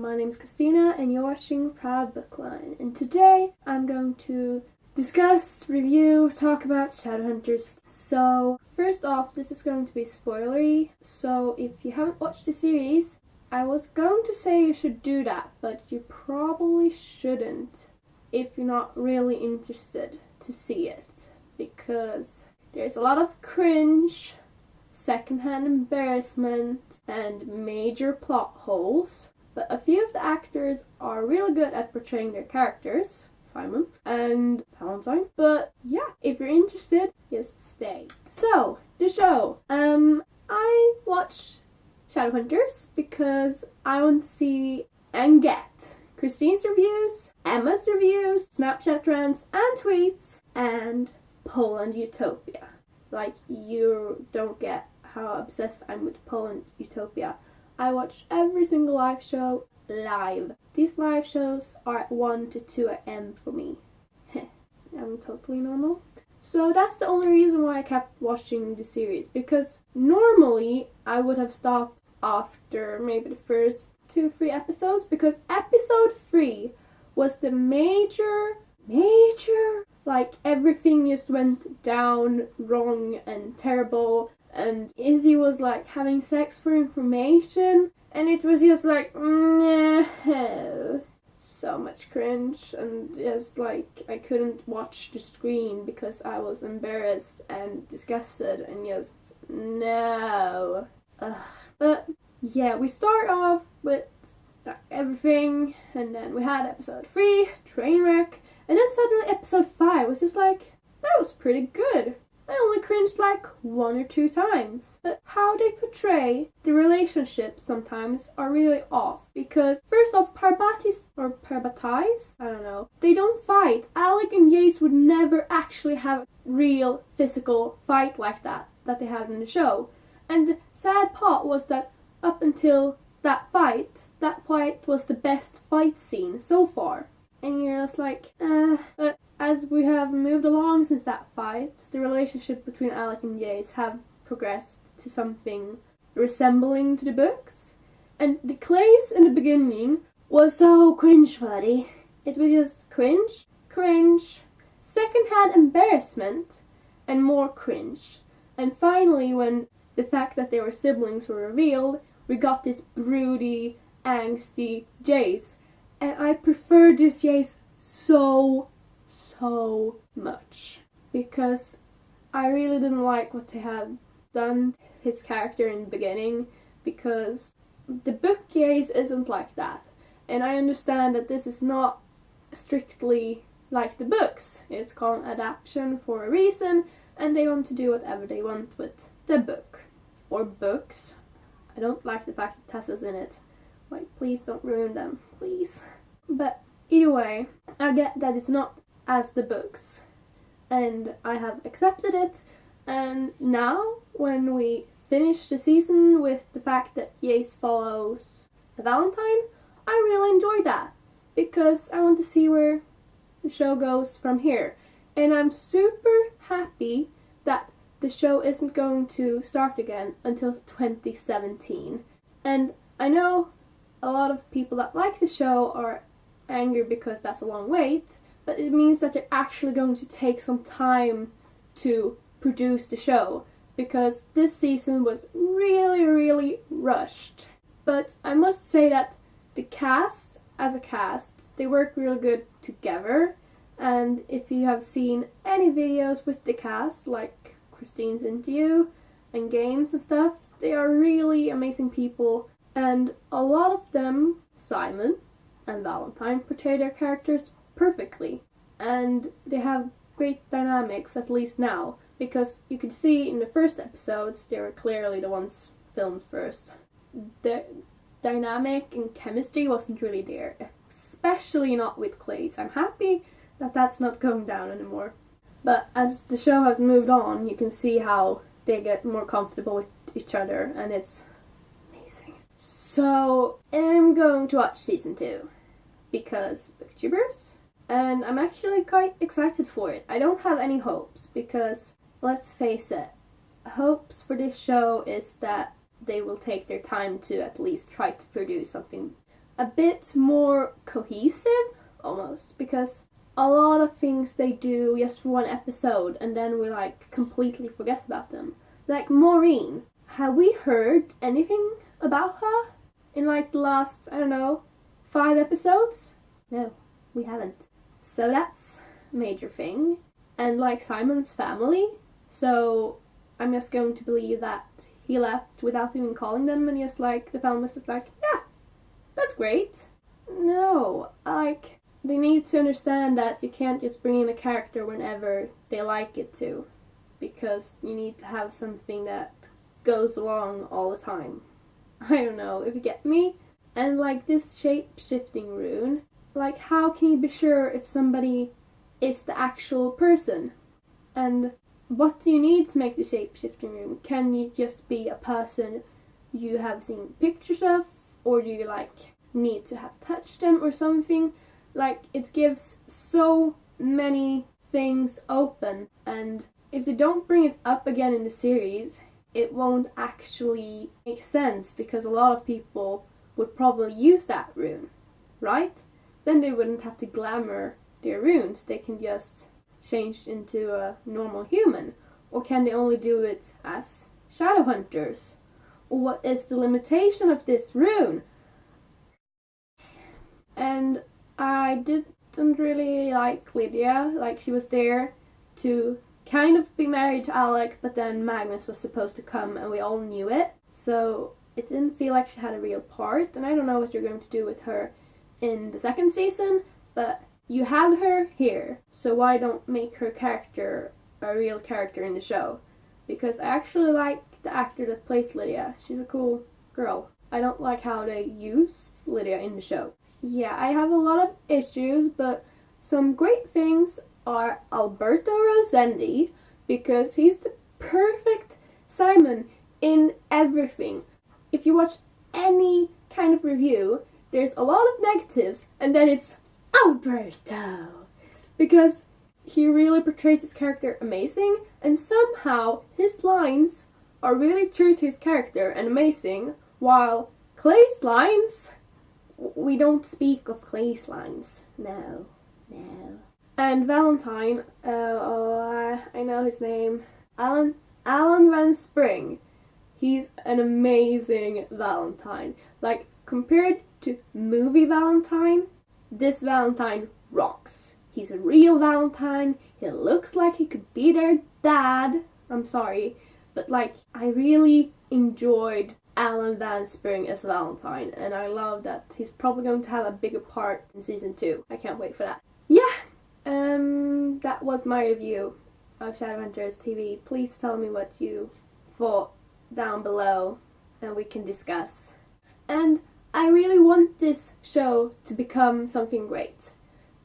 my name is Christina and you're watching Proud Bookline, and today I'm going to discuss, review, talk about Shadowhunters. So first off, this is going to be spoilery, so if you haven't watched the series, I was going to say you should do that, but you probably shouldn't if you're not really interested to see it, because there's a lot of cringe, secondhand embarrassment, and major plot holes. But a few of the actors are really good at portraying their characters, Simon and Valentine. But yeah, if you're interested, just stay. So, the show. I watched Shadowhunters because I want to see and get Christine's reviews, Emma's reviews, Snapchat trends and tweets, and Poland Utopia. Like, you don't get how obsessed I'm with Poland Utopia. I watch every single live show live. These live shows are at 1 to 2 a.m. for me. I'm totally normal. So that's the only reason why I kept watching the series, because normally I would have stopped after maybe the first 2-3 episodes, because episode 3 was the major, like everything just went down wrong and terrible, and Izzy was like having sex for information, and it was just like, no. So much cringe, and just like I couldn't watch the screen because I was embarrassed and disgusted and just no. But yeah, we start off with everything, and then we had episode 3, Trainwreck, and then suddenly episode 5 was just like, that was pretty good. I only cringed like 1 or 2 times. But how they portray the relationships sometimes are really off. Because first off, Parbatis, I don't know, they don't fight. Alec and Jace would never actually have a real physical fight like that they had in the show. And the sad part was that up until that fight was the best fight scene so far. And you're just like, but as we have moved along since that fight, the relationship between Alec and Jace have progressed to something resembling to the books. And the Clays in the beginning was so cringe-worthy. It was just cringe, secondhand embarrassment, and more cringe. And finally, when the fact that they were siblings were revealed, we got this broody, angsty Jace. And I preferred this Jace so much, because I really didn't like what they had done to his character in the beginning, because the book Jace isn't like that. And I understand that this is not strictly like the books. It's called an adaptation for a reason, and they want to do whatever they want with the book. Or books. I don't like the fact that Tessa's in it. Like, please don't ruin them, please. But either way, I get that it's not as the books, and I have accepted it. And now, when we finish the season with the fact that Jace follows Valentine, I really enjoyed that, because I want to see where the show goes from here. And I'm super happy that the show isn't going to start again until 2017. And I know a lot of people that like the show are angry because that's a long wait, but it means that they're actually going to take some time to produce the show, because this season was really rushed. But I must say that the cast, as a cast, they work really good together. And if you have seen any videos with the cast, like Christine's interview and games and stuff, they are really amazing people. And a lot of them, Simon and Valentine, portray their characters perfectly. And they have great dynamics, at least now, because you could see in the first episodes they were clearly the ones filmed first. The dynamic and chemistry wasn't really there, especially not with Clays. I'm happy that that's not going down anymore. But as the show has moved on, you can see how they get more comfortable with each other, and it's amazing. So, I'm going to watch season 2, because booktubers, and I'm actually quite excited for it. I don't have any hopes, because, let's face it, hopes for this show is that they will take their time to at least try to produce something a bit more cohesive, almost, because a lot of things they do just for one episode and then we like completely forget about them. Like Maureen, have we heard anything about her in like the last, I don't know, 5 episodes? No, we haven't. So that's a major thing. And like Simon's family, so I'm just going to believe that he left without even calling them and just like the family was just like, yeah, that's great. No, like, they need to understand that you can't just bring in a character whenever they like it to, because you need to have something that goes along all the time. I don't know if you get me. And like this shape-shifting rune, like how can you be sure if somebody is the actual person? And what do you need to make the shape-shifting rune? Can you just be a person you have seen pictures of, or do you like need to have touched them or something? Like, it gives so many things open, and if they don't bring it up again in the series, it won't actually make sense, because a lot of people would probably use that rune, right? Then they wouldn't have to glamour their runes, they can just change into a normal human. Or can they only do it as Shadowhunters? Or what is the limitation of this rune? And I didn't really like Lydia. Like, she was there to kind of be married to Alec, but then Magnus was supposed to come and we all knew it. So it didn't feel like she had a real part, and I don't know what you're going to do with her in the 2nd season, but you have her here, so why don't make her character a real character in the show? Because I actually like the actor that plays Lydia. She's a cool girl. I don't like how they use Lydia in the show. Yeah, I have a lot of issues, but some great things are Alberto Rosendi, because he's the perfect Simon in everything. If you watch any kind of review, there's a lot of negatives, and then it's Alberto, because he really portrays his character amazing, and somehow his lines are really true to his character and amazing, while Clay's lines, we don't speak of Clay's lines. No. And Valentine, I know his name, Alan Van Spring. He's an amazing Valentine. Like, compared to movie Valentine, this Valentine rocks. He's a real Valentine. He looks like he could be their dad. I'm sorry, but like, I really enjoyed Alan Van Spring as Valentine, and I love that he's probably going to have a bigger part in season 2. I can't wait for that. Yeah, that was my review of Shadowhunters TV. Please tell me what you thought down below, and we can discuss. And I really want this show to become something great,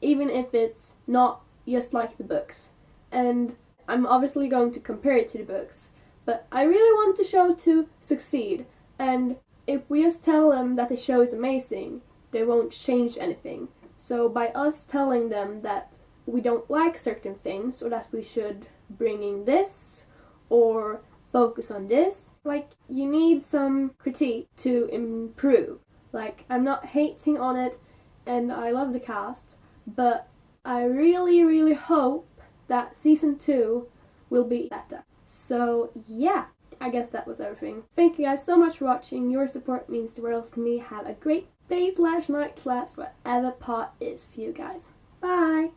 even if it's not just like the books. And I'm obviously going to compare it to the books, but I really want the show to succeed. And if we just tell them that the show is amazing, they won't change anything. So by us telling them that we don't like certain things, or that we should bring in this, or focus on this, like, you need some critique to improve. Like, I'm not hating on it, and I love the cast, but I really, really hope that season 2 will be better. So yeah, I guess that was everything. Thank you guys so much for watching. Your support means the world to me. Have a great day/night/ whatever part is for you guys. Bye!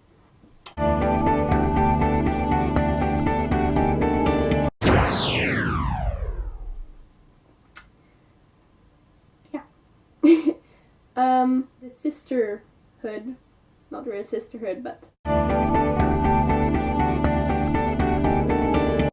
Yeah. The sisterhood, not really sisterhood, but